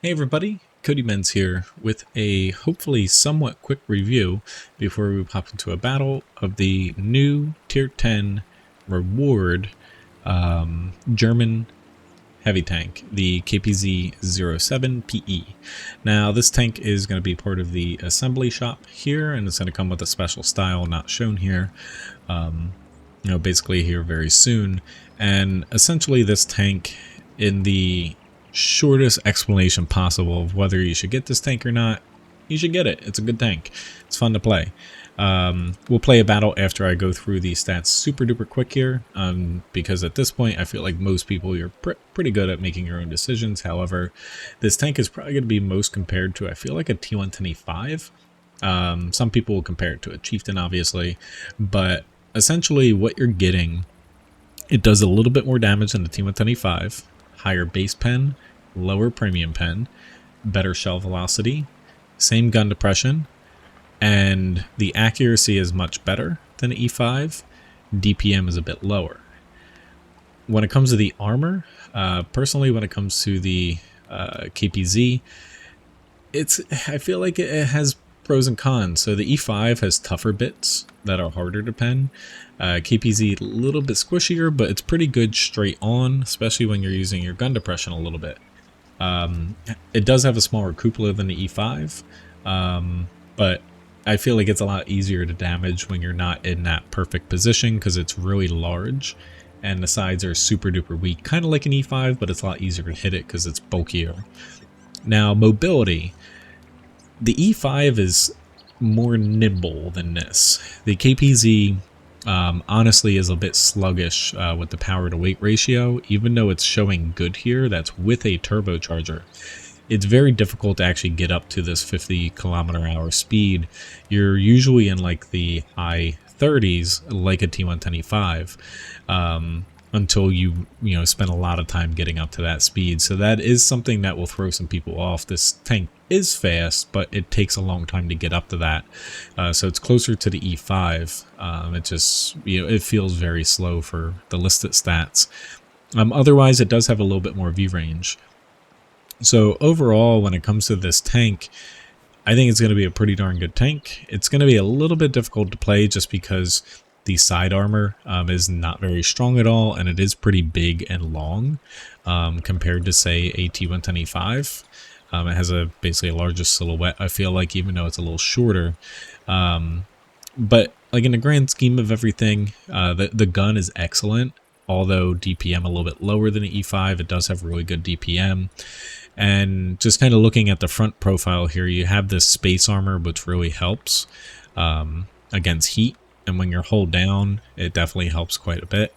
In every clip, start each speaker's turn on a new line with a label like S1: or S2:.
S1: Hey everybody, Cody Menz here with a hopefully somewhat quick review before we pop into a battle of the new Tier 10 reward German heavy tank, the KPZ-07PE. Now this tank is going to be part of the assembly shop here, and it's going to come with a special style not shown here, basically here very soon. And essentially this tank, in the shortest explanation possible of whether you should get this tank or not, you should get it. It's a good tank. It's fun to play. We'll play a battle after I go through the stats super duper quick here, because at this point I feel like most people, you're pretty good at making your own decisions. However, this tank is probably going to be most compared to, I feel like, a T10 some people will compare it to a Chieftain, obviously, but essentially what you're getting, it does a little bit more damage than the T10, higher base pen, lower premium pen, better shell velocity, same gun depression, and the accuracy is much better than E5. DPM is a bit lower. When it comes to the armor, personally, when it comes to the KPZ, I feel like it has pros and cons. So the E5 has tougher bits that are harder to pen. KPZ a little bit squishier, but it's pretty good straight on, especially when you're using your gun depression a little bit. It does have a smaller cupola than the E5, but I feel like it's a lot easier to damage when you're not in that perfect position because it's really large and the sides are super duper weak, kind of like an E5, but it's a lot easier to hit it because it's bulkier. Now, mobility. The E5 is more nimble than this. The KPZ honestly is a bit sluggish with the power to weight ratio. Even though it's showing good here, that's with a turbocharger. It's very difficult to actually get up to this 50 km/h speed. You're usually in like the high 30s, like a T10 until you spend a lot of time getting up to that speed. So that is something that will throw some people off. This tank is fast, but it takes a long time to get up to that. So it's closer to the E5. It just, it feels very slow for the listed stats. Otherwise, it does have a little bit more V range. So overall, when it comes to this tank, I think it's going to be a pretty darn good tank. It's going to be a little bit difficult to play just because the side armor is not very strong at all, and it is pretty big and long compared to, say, a T10. It has basically a larger silhouette, I feel like, even though it's a little shorter. But like in the grand scheme of everything, the gun is excellent, although DPM a little bit lower than the E5. It does have really good DPM. And just kind of looking at the front profile here, you have this space armor, which really helps against heat. And when you're hold down, it definitely helps quite a bit.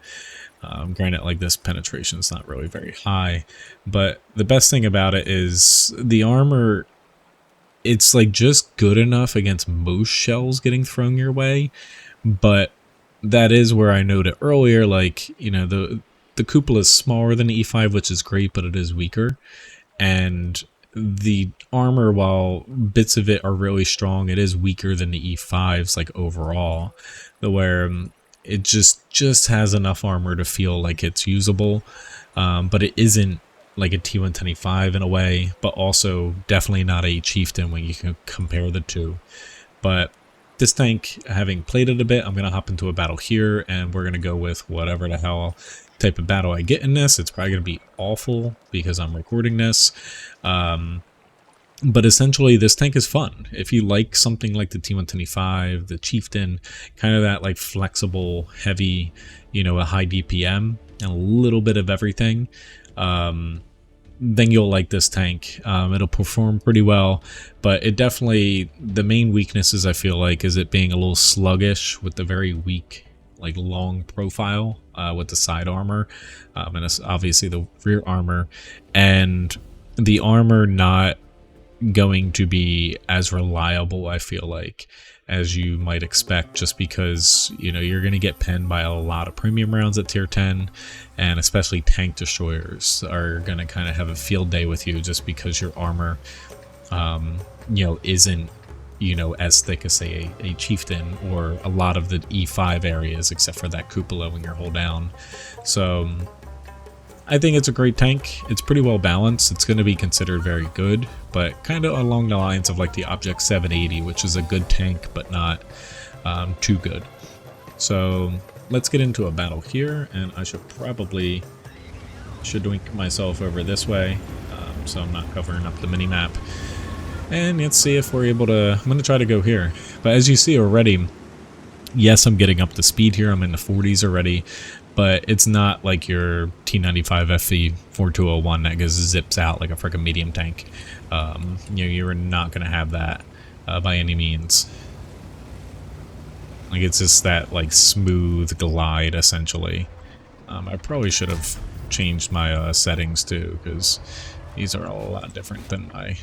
S1: Granted, like, this penetration is not really very high, but the best thing about it is the armor, it's like just good enough against most shells getting thrown your way. But that is where I noted earlier, like, the cupola is smaller than the E5, which is great, but it is weaker. And the armor, while bits of it are really strong, it is weaker than the E5s, like, overall, where it just has enough armor to feel like it's usable, but it isn't like a T10 in a way, but also definitely not a Chieftain when you can compare the two. But this tank, having played it a bit, I'm going to hop into a battle here, and we're going to go with whatever the hell type of battle I get in this. It's probably going to be awful because I'm recording this. But essentially, this tank is fun. If you like something like the T10, the Chieftain, kind of that like flexible, heavy, a high DPM, and a little bit of everything, then you'll like this tank. It'll perform pretty well, but it definitely, the main weaknesses I feel like is it being a little sluggish with the very weak, like, long profile with the side armor, and it's obviously the rear armor, and the armor not going to be as reliable, I feel like, as you might expect, just because you're going to get penned by a lot of premium rounds at tier 10, and especially tank destroyers are going to kind of have a field day with you just because your armor isn't as thick as, say, a Chieftain or a lot of the E5 areas, except for that cupola when you're hold down. So I think it's a great tank. It's pretty well balanced. It's going to be considered very good, but kind of along the lines of like the Object 780, which is a good tank, but not too good. So let's get into a battle here, and I should probably doink myself over this way, so I'm not covering up the mini-map. And let's see if we're able to... I'm going to try to go here. But as you see already, yes, I'm getting up to speed here. I'm in the 40s already. But it's not like your T95 FV 4201 that just zips out like a freaking medium tank. You know, you're not going to have that by any means. Like, it's just that like smooth glide, essentially. I probably should have changed my settings too, because these are all a lot different than my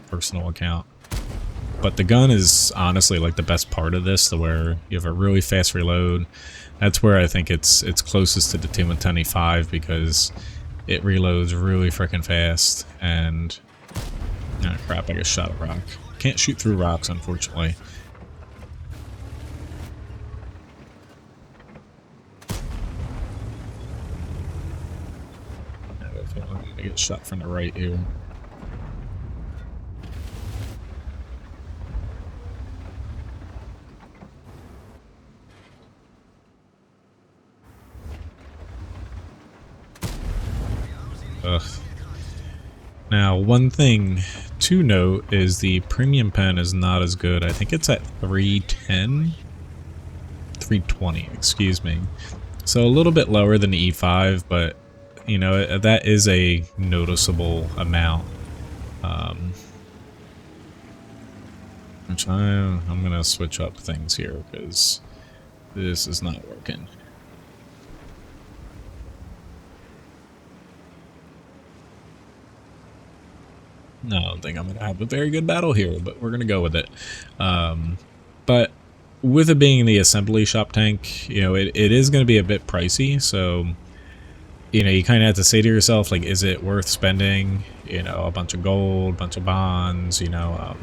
S1: personal account. But the gun is honestly like the best part of this, to where you have a really fast reload. That's where I think it's closest to the T10 because it reloads really freaking fast. And oh crap, I just shot a rock. Can't shoot through rocks, unfortunately. I'm gonna get shot from the right here. Ugh. Now, one thing to note is the premium pen is not as good. I think it's at 310? 320, excuse me. So a little bit lower than the E5, but, you know, that is a noticeable amount. Which I'm going to switch up things here, because this is not working. No, I don't think I'm going to have a very good battle here, but we're going to go with it. But with it being the assembly shop tank, you know, it is going to be a bit pricey. So, you know, you kind of have to say to yourself, like, is it worth spending, you know, a bunch of gold, bunch of bonds, you know,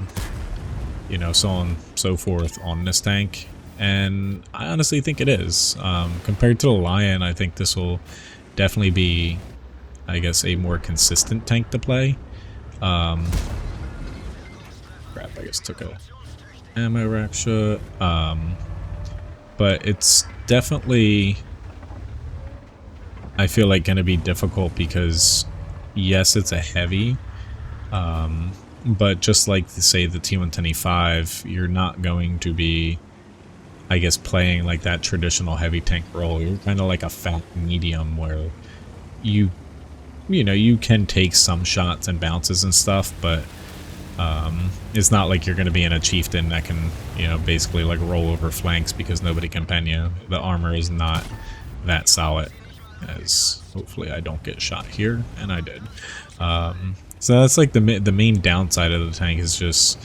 S1: so on and so forth on this tank? And I honestly think it is. Compared to the Lion, I think this will definitely be, I guess, a more consistent tank to play. Crap, I just took a ammo rack shot. But it's definitely, I feel like, gonna be difficult because, yes, it's a heavy, but just like, say, the T10E5, you're not going to be, I guess, playing like that traditional heavy tank role. You're kind of like a fat medium where you know, you can take some shots and bounces and stuff, but it's not like you're going to be in a chieftain that can, you know, basically like roll over flanks because nobody can pen you. The armor is not that solid, as hopefully I don't get shot here, and I did. So that's like the main downside of the tank, is just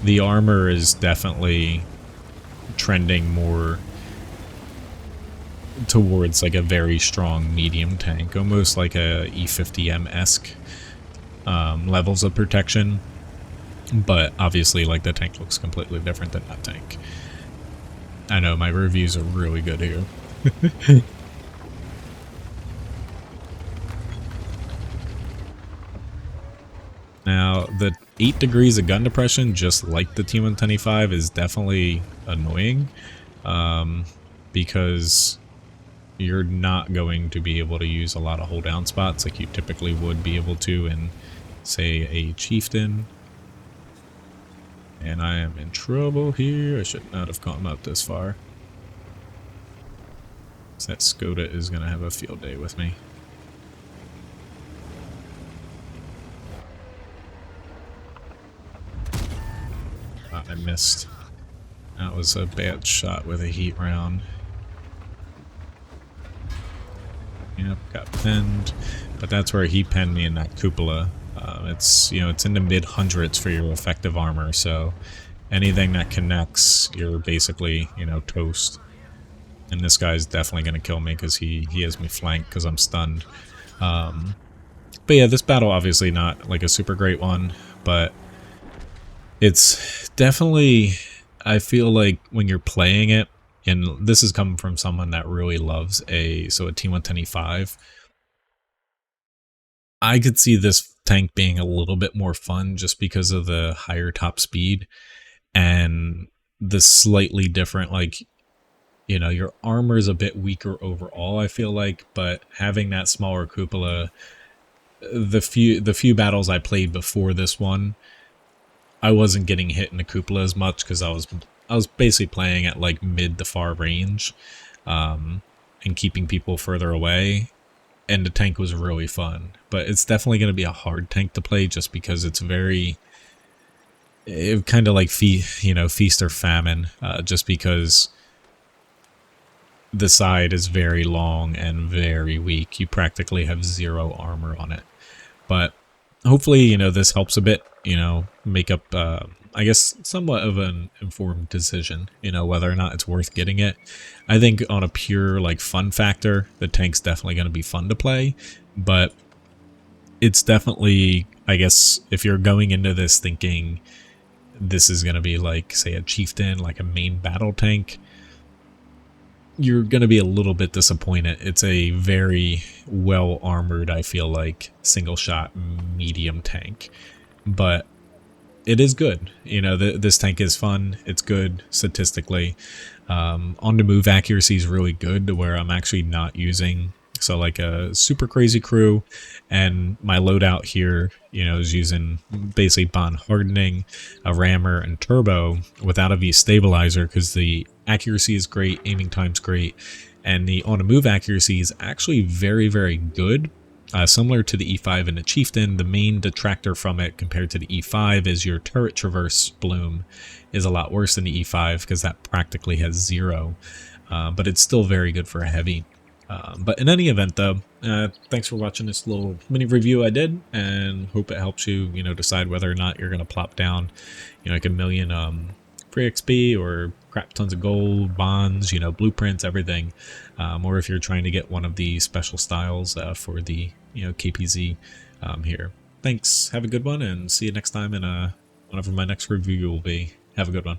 S1: the armor is definitely trending more towards like a very strong medium tank, almost like a E50M-esque levels of protection. But obviously, like, the tank looks completely different than that tank. I know, my reviews are really good here. Now, the 8 degrees of gun depression, just like the T10E5, is definitely annoying, because you're not going to be able to use a lot of hold down spots like you typically would be able to in, say, a chieftain. And I am in trouble here. I should not have come up this far. So that Skoda is going to have a field day with me. I missed. That was a bad shot with a heat round. Yep, got pinned, but that's where he pinned me in that cupola. It's, you know, it's in the mid hundreds for your effective armor, so anything that connects, you're basically, you know, toast. And this guy's definitely going to kill me because he has me flanked because I'm stunned. But yeah, this battle obviously not like a super great one, but it's definitely, I feel like when you're playing it, And this is coming from someone that really loves a T10E5. I could see this tank being a little bit more fun just because of the higher top speed and the slightly different, like, your armor is a bit weaker overall, I feel like, but having that smaller cupola, the few battles I played before this one, I wasn't getting hit in the cupola as much because I was basically playing at like mid to far range, and keeping people further away, and the tank was really fun. But it's definitely going to be a hard tank to play just because it's kind of like feast or famine, just because the side is very long and very weak. You practically have 0 armor on it. But hopefully, this helps a bit, make up, I guess, somewhat of an informed decision, whether or not it's worth getting it. I think on a pure, like, fun factor, the tank's definitely going to be fun to play, but it's definitely, I guess, if you're going into this thinking this is going to be like, say, a chieftain, like a main battle tank, you're going to be a little bit disappointed. It's a very well armored, I feel like, single shot medium tank, but it is good. This tank is fun. It's good statistically. On the move accuracy is really good to where I'm actually not using, so like a super crazy crew, and my loadout here, is using basically bond hardening, a rammer, and turbo without a V stabilizer because the accuracy is great, aiming time's great, and the on the move accuracy is actually very, very good. Similar to the E5 and the Chieftain, the main detractor from it compared to the E5 is your turret traverse bloom is a lot worse than the E5 because that practically has 0, but it's still very good for a heavy. But in any event, though, thanks for watching this little mini review I did, and hope it helps you, decide whether or not you're going to plop down, like a million free XP or crap tons of gold, bonds, blueprints, everything, or if you're trying to get one of the special styles for the, KPZ here. Thanks, have a good one, and see you next time in whenever my next review will be. Have a good one.